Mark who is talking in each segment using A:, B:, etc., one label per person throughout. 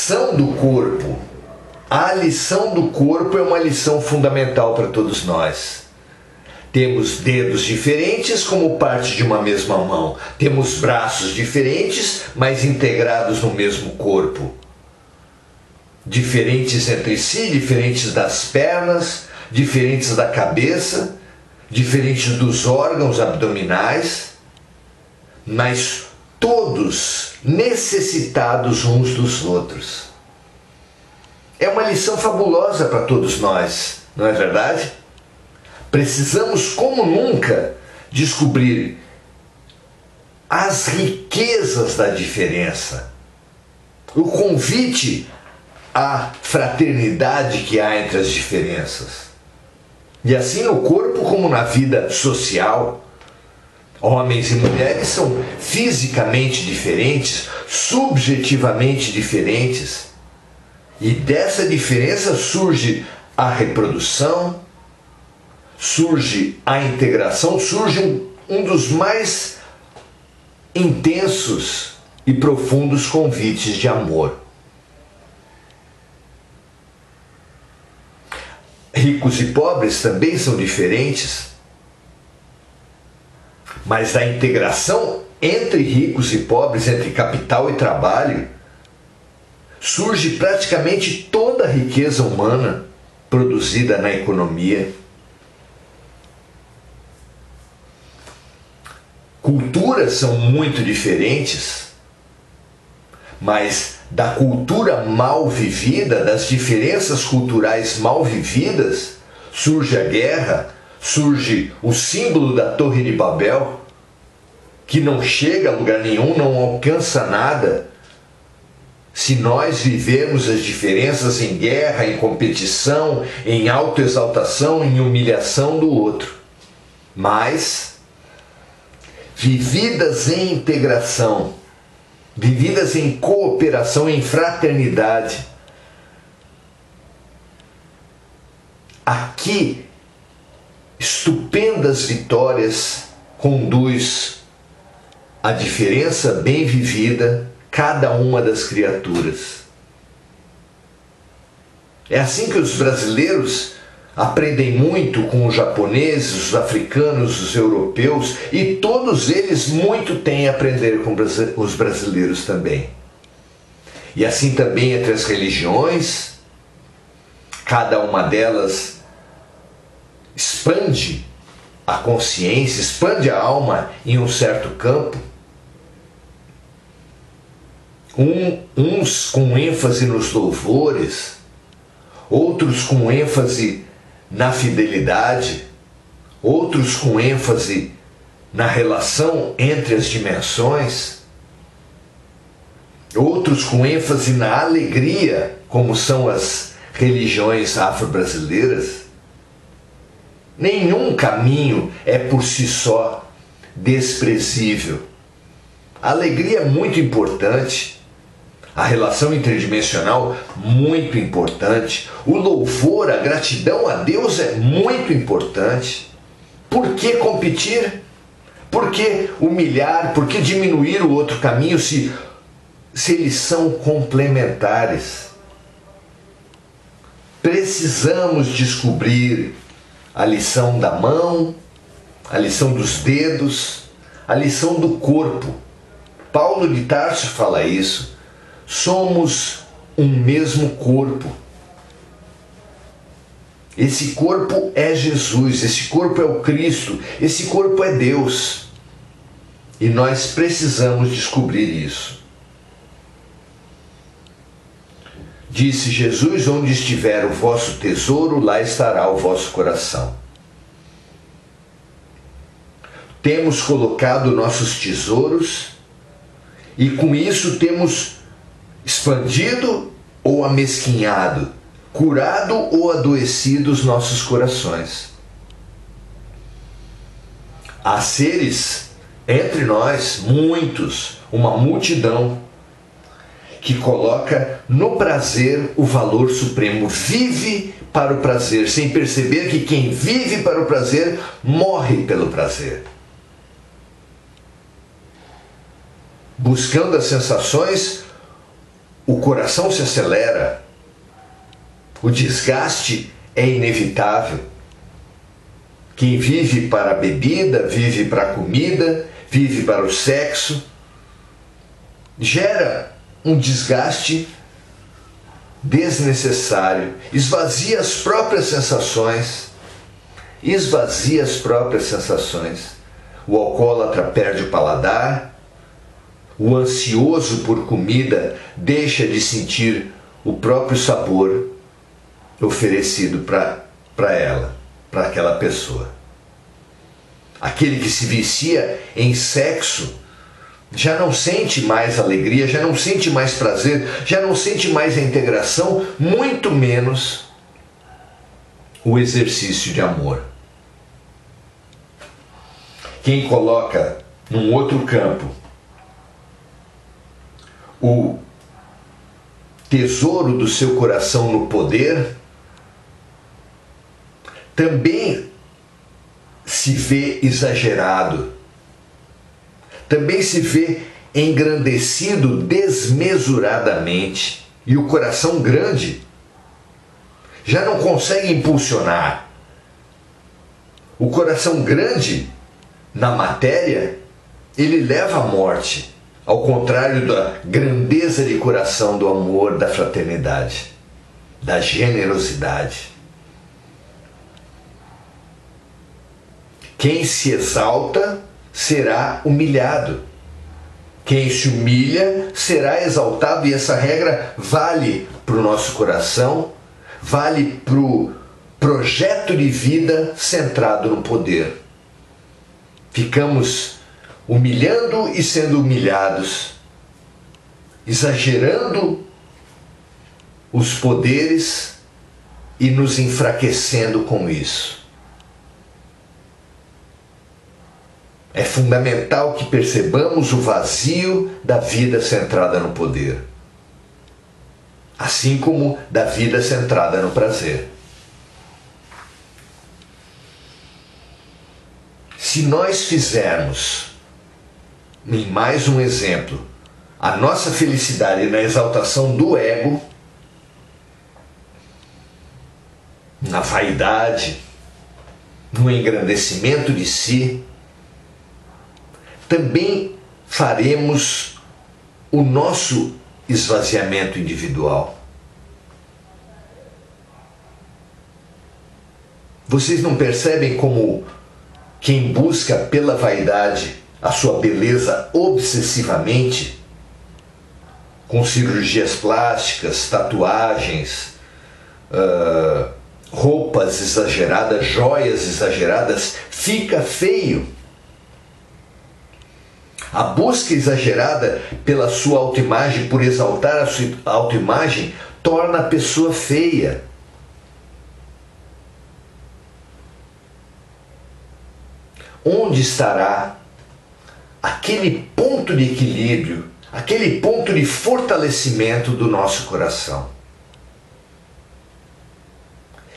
A: lição do corpo. A lição do corpo é uma lição fundamental para todos nós. Temos dedos diferentes como parte de uma mesma mão. Temos braços diferentes, mas integrados no mesmo corpo. Diferentes entre si, diferentes das pernas, diferentes da cabeça, diferentes dos órgãos abdominais, mas todos necessitados uns dos outros. É uma lição fabulosa para todos nós, não é verdade? Precisamos, como nunca, descobrir as riquezas da diferença, o convite à fraternidade que há entre as diferenças. E assim no corpo como na vida social, homens e mulheres são fisicamente diferentes, subjetivamente diferentes, e dessa diferença surge a reprodução, surge a integração, surge um dos mais intensos e profundos convites de amor. Ricos e pobres também são diferentes, mas da integração entre ricos e pobres, entre capital e trabalho, surge praticamente toda a riqueza humana produzida na economia. Culturas são muito diferentes, mas da cultura mal vivida, das diferenças culturais mal vividas, surge a guerra, surge o símbolo da Torre de Babel, que não chega a lugar nenhum, não alcança nada. Se nós vivemos as diferenças em guerra, em competição, em autoexaltação, em humilhação do outro. Mas, vividas em integração, vividas em cooperação, em fraternidade, aqui, estupendas vitórias conduz a diferença bem vivida, cada uma das criaturas. É assim que os brasileiros aprendem muito com os japoneses, os africanos, os europeus, e todos eles muito têm a aprender com os brasileiros também. E assim também entre as religiões, cada uma delas expande a consciência, expande a alma em um certo campo. Uns com ênfase nos louvores, outros com ênfase na fidelidade, outros com ênfase na relação entre as dimensões, outros com ênfase na alegria, como são as religiões afro-brasileiras. Nenhum caminho é por si só desprezível. A alegria é muito importante. A relação interdimensional, muito importante. O louvor, a gratidão a Deus é muito importante. Por que competir? Por que humilhar? Por que diminuir o outro caminho se eles são complementares? Precisamos descobrir a lição da mão, a lição dos dedos, a lição do corpo. Paulo de Tarso fala isso. Somos um mesmo corpo. Esse corpo é Jesus, esse corpo é o Cristo, esse corpo é Deus. E nós precisamos descobrir isso. Disse Jesus: onde estiver o vosso tesouro, lá estará o vosso coração. Temos colocado nossos tesouros e com isso temos expandido ou amesquinhado, curado ou adoecido os nossos corações. Há seres entre nós, muitos, uma multidão, que coloca no prazer o valor supremo, vive para o prazer, sem perceber que quem vive para o prazer morre pelo prazer. Buscando as sensações, o coração se acelera, o desgaste é inevitável. Quem vive para a bebida, vive para a comida, vive para o sexo, gera um desgaste desnecessário, esvazia as próprias sensações, O alcoólatra perde o paladar, o ansioso por comida deixa de sentir o próprio sabor oferecido para ela, para aquela pessoa. Aquele que se vicia em sexo já não sente mais alegria, já não sente mais prazer, já não sente mais a integração, muito menos o exercício de amor. Quem coloca num outro campo o tesouro do seu coração no poder, também se vê exagerado, também se vê engrandecido desmesuradamente, e o coração grande já não consegue impulsionar. O coração grande, na matéria, ele leva à morte, ao contrário da grandeza de coração do amor, da fraternidade, da generosidade. Quem se exalta será humilhado. Quem se humilha será exaltado, e essa regra vale para o nosso coração, vale para o projeto de vida centrado no poder. Ficamos humilhando e sendo humilhados, exagerando os poderes e nos enfraquecendo com isso. É fundamental que percebamos o vazio da vida centrada no poder, assim como da vida centrada no prazer. Se nós fizermos, em mais um exemplo, a nossa felicidade na exaltação do ego, na vaidade, no engrandecimento de si, também faremos o nosso esvaziamento individual. Vocês não percebem como quem busca pela vaidade a sua beleza obsessivamente, com cirurgias plásticas, tatuagens, roupas exageradas, joias exageradas, fica feio? A busca exagerada pela sua autoimagem, por exaltar a sua autoimagem, torna a pessoa feia. Onde estará aquele ponto de equilíbrio, aquele ponto de fortalecimento do nosso coração?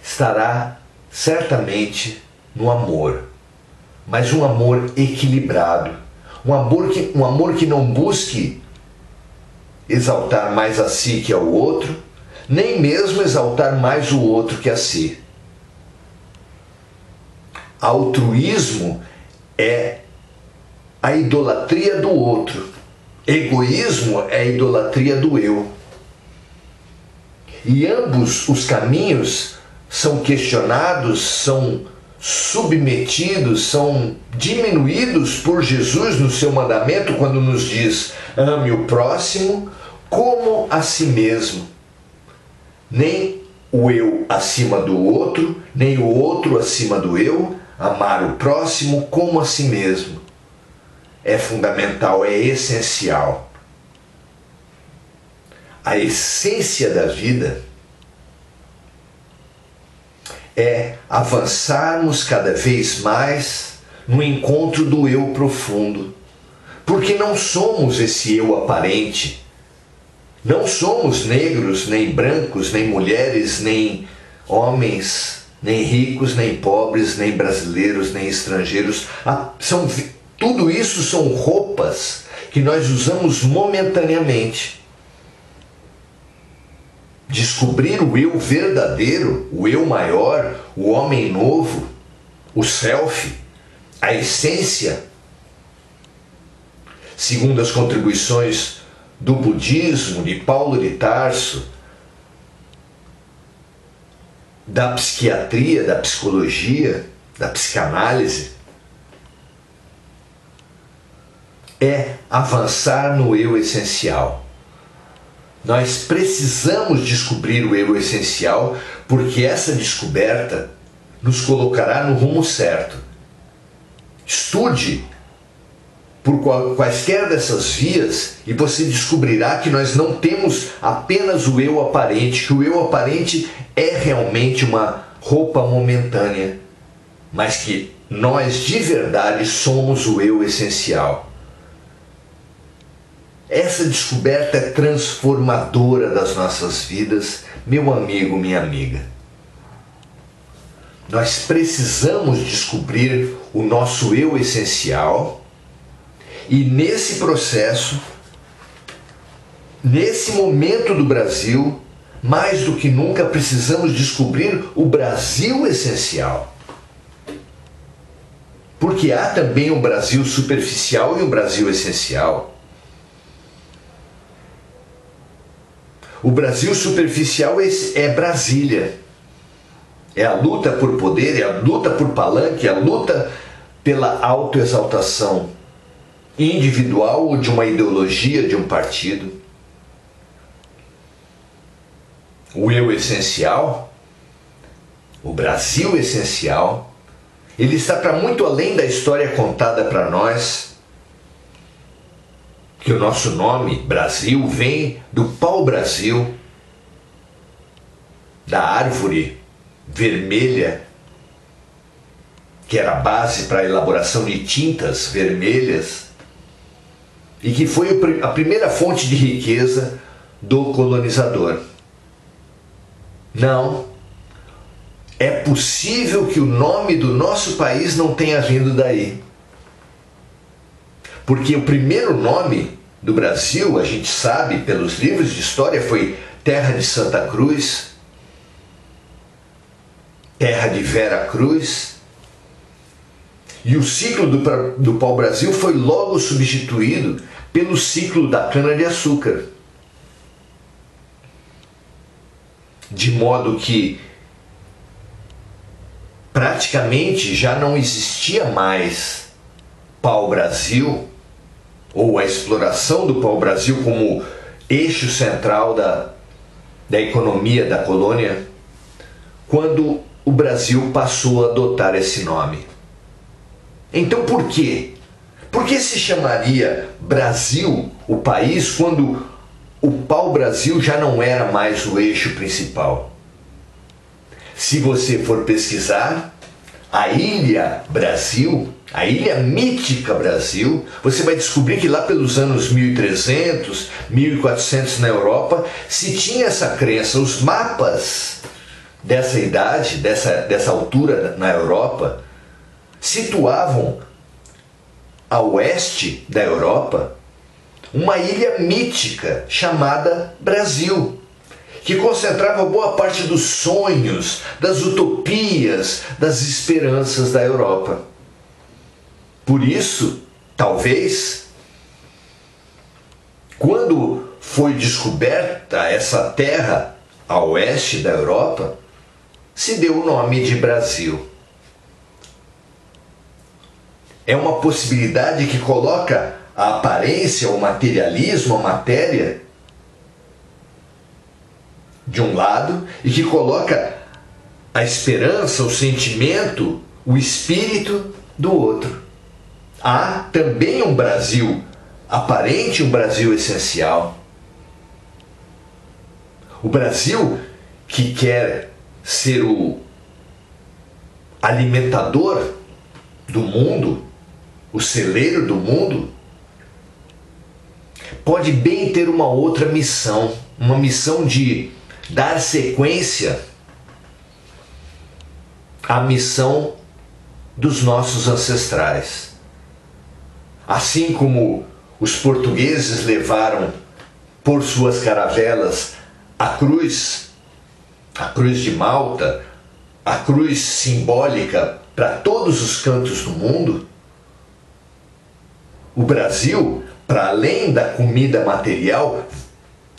A: Estará certamente no amor, mas um amor equilibrado. Um amor que não busque exaltar mais a si que ao outro, nem mesmo exaltar mais o outro que a si. Altruísmo é a idolatria do outro. Egoísmo é a idolatria do eu. E ambos os caminhos são questionados, são submetidos, são diminuídos por Jesus no seu mandamento, quando nos diz: ame o próximo como a si mesmo. Nem o eu acima do outro, nem o outro acima do eu. Amar o próximo como a si mesmo. É fundamental, é essencial. A essência da vida é avançarmos cada vez mais no encontro do eu profundo, porque não somos esse eu aparente, não somos negros, nem brancos, nem mulheres, nem homens, nem ricos, nem pobres, nem brasileiros, nem estrangeiros. Tudo isso são roupas que nós usamos momentaneamente. descobrir o eu verdadeiro, o eu maior, o homem novo, o self, a essência, segundo as contribuições do budismo, de Paulo de Tarso, da psiquiatria, da psicologia, da psicanálise, é avançar no eu essencial. Nós precisamos descobrir o eu essencial, porque essa descoberta nos colocará no rumo certo. Estude por quaisquer dessas vias e você descobrirá que nós não temos apenas o eu aparente, que o eu aparente é realmente uma roupa momentânea, mas que nós de verdade somos o eu essencial. Essa descoberta é transformadora das nossas vidas, meu amigo, minha amiga. Nós precisamos descobrir o nosso eu essencial e nesse processo, nesse momento do Brasil, mais do que nunca precisamos descobrir o Brasil essencial. Porque há também um Brasil superficial e um Brasil essencial. O Brasil superficial é Brasília. É a luta por poder, é a luta por palanque, é a luta pela autoexaltação individual ou de uma ideologia, de um partido. O eu essencial, o Brasil essencial, ele está para muito além da história contada para nós, que o nosso nome, Brasil, vem do pau-brasil, da árvore vermelha, que era a base para a elaboração de tintas vermelhas, e que foi a primeira fonte de riqueza do colonizador. Não, é possível que o nome do nosso país não tenha vindo daí. Porque o primeiro nome do Brasil, a gente sabe pelos livros de história, foi Terra de Santa Cruz, Terra de Vera Cruz. E o ciclo do pau-brasil foi logo substituído pelo ciclo da cana-de-açúcar. De modo que praticamente já não existia mais pau-brasil, ou a exploração do pau-brasil como eixo central da economia da colônia, quando o Brasil passou a adotar esse nome. Então por quê? Por que se chamaria Brasil o país quando o pau-brasil já não era mais o eixo principal? Se você for pesquisar a ilha Brasil, a ilha mítica Brasil, você vai descobrir que lá pelos anos 1300, 1400 na Europa, se tinha essa crença. Os mapas dessa idade, dessa altura na Europa, situavam a oeste da Europa uma ilha mítica chamada Brasil, que concentrava boa parte dos sonhos, das utopias, das esperanças da Europa. Por isso, talvez, quando foi descoberta essa terra a oeste da Europa, se deu o nome de Brasil. É uma possibilidade que coloca a aparência, o materialismo, a matéria de um lado e que coloca a esperança, o sentimento, o espírito do outro. Há também um Brasil aparente, um Brasil essencial. O Brasil que quer ser o alimentador do mundo, o celeiro do mundo, pode bem ter uma outra missão, uma missão de dar sequência à missão dos nossos ancestrais. Assim como os portugueses levaram por suas caravelas a cruz a cruz de Malta, a cruz simbólica para todos os cantos do mundo, o Brasil, para além da comida material,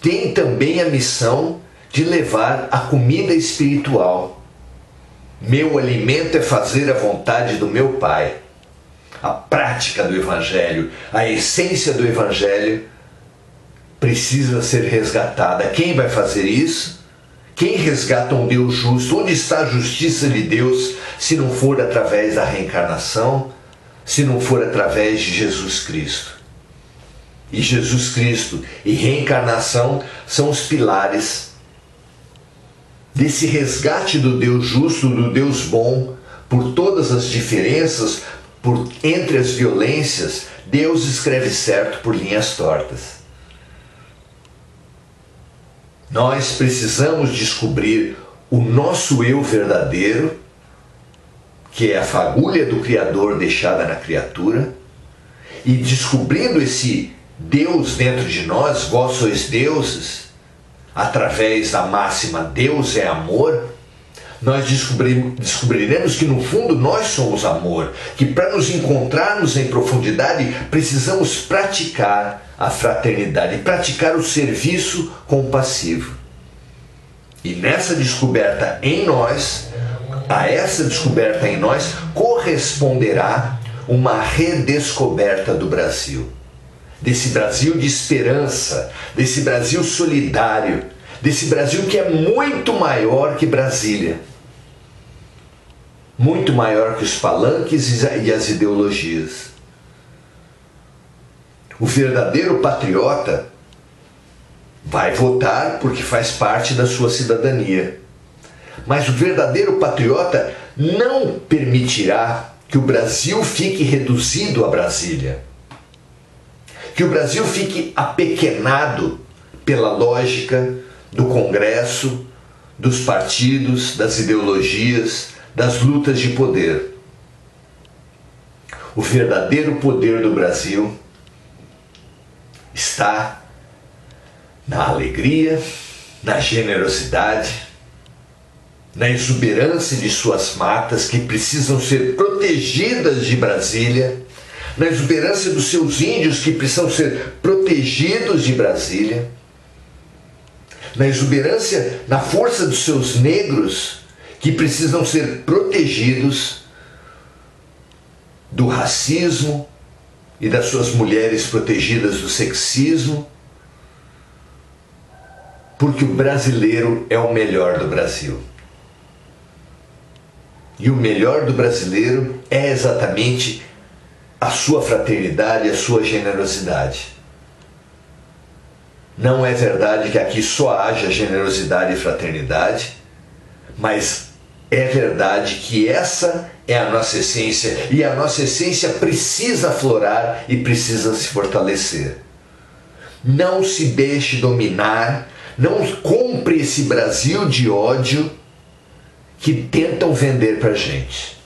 A: tem também a missão de levar a comida espiritual. Meu alimento é fazer a vontade do meu Pai. A prática do Evangelho, a essência do Evangelho precisa ser resgatada. Quem vai fazer isso? Quem resgata um Deus justo? Onde está a justiça de Deus se não for através da reencarnação, se não for através de Jesus Cristo? E Jesus Cristo e reencarnação são os pilares desse resgate do Deus justo, do Deus bom, por todas as diferenças, entre as violências. Deus escreve certo por linhas tortas. Nós precisamos descobrir o nosso eu verdadeiro, que é a fagulha do Criador deixada na criatura, e descobrindo esse Deus dentro de nós, vós sois deuses, através da máxima Deus é amor, nós descobriremos que no fundo nós somos amor, que para nos encontrarmos em profundidade precisamos praticar a fraternidade, praticar o serviço compassivo. E nessa descoberta em nós, a essa descoberta em nós corresponderá uma redescoberta do Brasil. Desse Brasil de esperança, desse Brasil solidário, desse Brasil que é muito maior que Brasília, muito maior que os palanques e as ideologias. O verdadeiro patriota vai votar porque faz parte da sua cidadania, mas o verdadeiro patriota não permitirá que o Brasil fique reduzido a Brasília, que o Brasil fique apequenado pela lógica do Congresso, dos partidos, das ideologias, das lutas de poder. O verdadeiro poder do Brasil está na alegria, na generosidade, na exuberância de suas matas que precisam ser protegidas de Brasília, na exuberância dos seus índios que precisam ser protegidos de Brasília, na exuberância, na força dos seus negros que precisam ser protegidos do racismo e das suas mulheres protegidas do sexismo, porque o brasileiro é o melhor do Brasil. E o melhor do brasileiro é exatamente a sua fraternidade, a sua generosidade. Não é verdade que aqui só haja generosidade e fraternidade, mas é verdade que essa é a nossa essência, e a nossa essência precisa aflorar e precisa se fortalecer. Não se deixe dominar, não compre esse Brasil de ódio que tentam vender para a gente.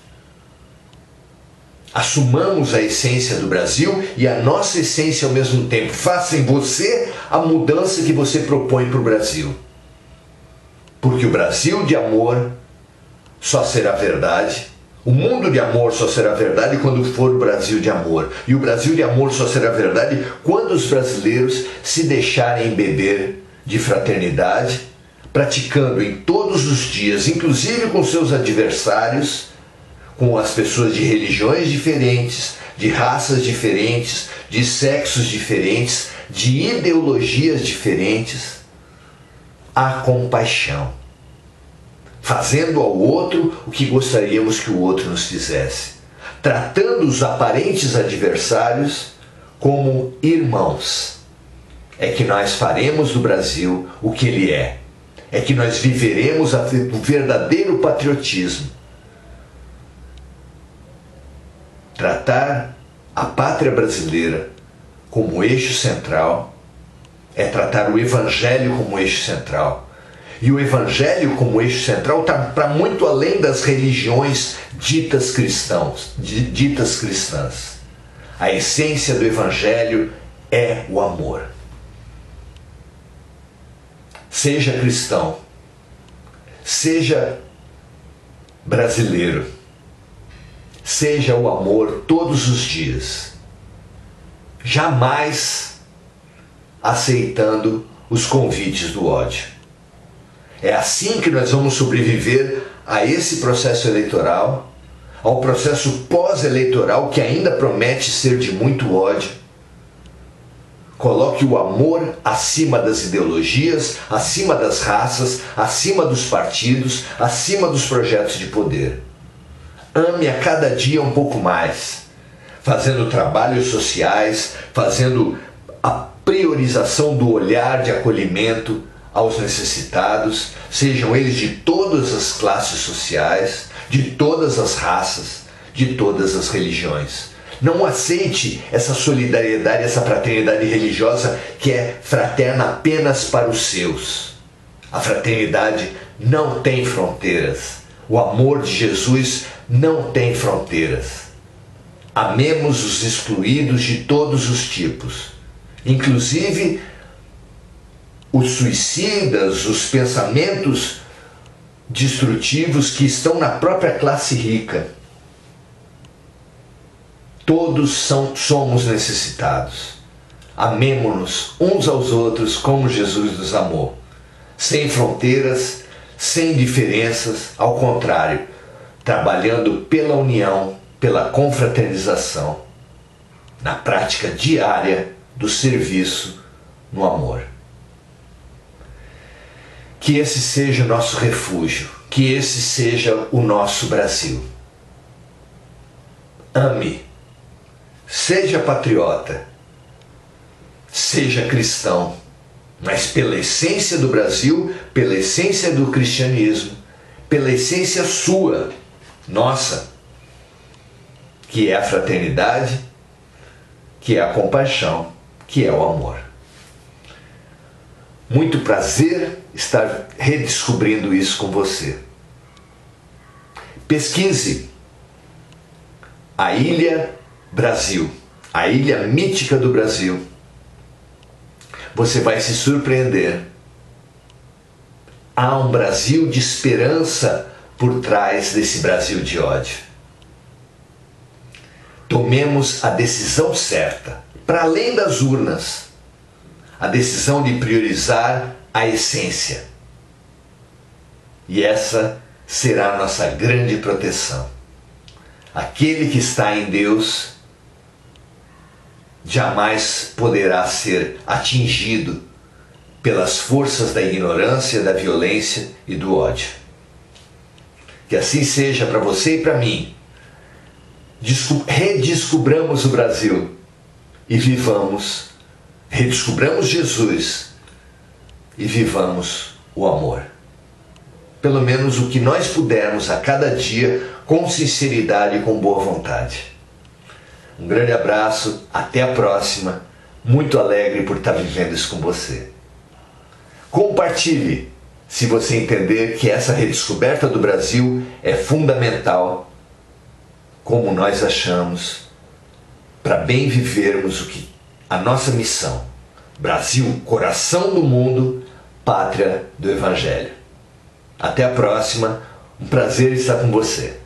A: Assumamos a essência do Brasil e a nossa essência ao mesmo tempo. Faça em você a mudança que você propõe para o Brasil. Porque o Brasil de amor só será verdade. O mundo de amor só será verdade quando for o Brasil de amor. E o Brasil de amor só será verdade quando os brasileiros se deixarem beber de fraternidade, praticando em todos os dias, inclusive com seus adversários, com as pessoas de religiões diferentes, de raças diferentes, de sexos diferentes, de ideologias diferentes, a compaixão, fazendo ao outro o que gostaríamos que o outro nos fizesse, tratando os aparentes adversários como irmãos. É que nós faremos do Brasil o que ele é que nós viveremos o verdadeiro patriotismo. Tratar a pátria brasileira como eixo central é tratar o Evangelho como eixo central. E o Evangelho como eixo central está para muito além das religiões ditas cristãs. A essência do Evangelho é o amor. Seja cristão, Seja brasileiro. Seja o amor todos os dias. Jamais aceitando os convites do ódio. É assim que nós vamos sobreviver a esse processo eleitoral, ao processo pós-eleitoral que ainda promete ser de muito ódio. Coloque o amor acima das ideologias, acima das raças, acima dos partidos, acima dos projetos de poder. Ame a cada dia um pouco mais, fazendo trabalhos sociais, fazendo a priorização do olhar de acolhimento aos necessitados, sejam eles de todas as classes sociais, de todas as raças, de todas as religiões. Não aceite essa solidariedade, essa fraternidade religiosa que é fraterna apenas para os seus. A fraternidade não tem fronteiras. O amor de Jesus não tem fronteiras. Amemos os excluídos de todos os tipos, inclusive os suicidas, os pensamentos destrutivos que estão na própria classe rica. Todos somos necessitados. Amemo-nos uns aos outros como Jesus nos amou. Sem fronteiras, sem diferenças, ao contrário, trabalhando pela união, pela confraternização, na prática diária do serviço no amor. Que esse seja o nosso refúgio, que esse seja o nosso Brasil. Ame, seja patriota, seja cristão, mas pela essência do Brasil, pela essência do cristianismo, pela essência sua, nossa, que é a fraternidade, que é a compaixão, que é o amor. Muito prazer estar redescobrindo isso com você. Pesquise a Ilha Brasil, a ilha mítica do Brasil. Você vai se surpreender. Há um Brasil de esperança por trás desse Brasil de ódio. Tomemos a decisão certa, para além das urnas, a decisão de priorizar a essência. E essa será a nossa grande proteção. Aquele que está em Deus jamais poderá ser atingido pelas forças da ignorância, da violência e do ódio. Que assim seja para você e para mim. Redescobramos o Brasil e vivamos, redescobramos Jesus e vivamos o amor. Pelo menos o que nós pudermos a cada dia, com sinceridade e com boa vontade. Um grande abraço, até a próxima. Muito alegre por estar vivendo isso com você. Compartilhe, se você entender que essa redescoberta do Brasil é fundamental, como nós achamos, para bem vivermos a nossa missão. Brasil, coração do mundo, pátria do Evangelho. Até a próxima, um prazer estar com você.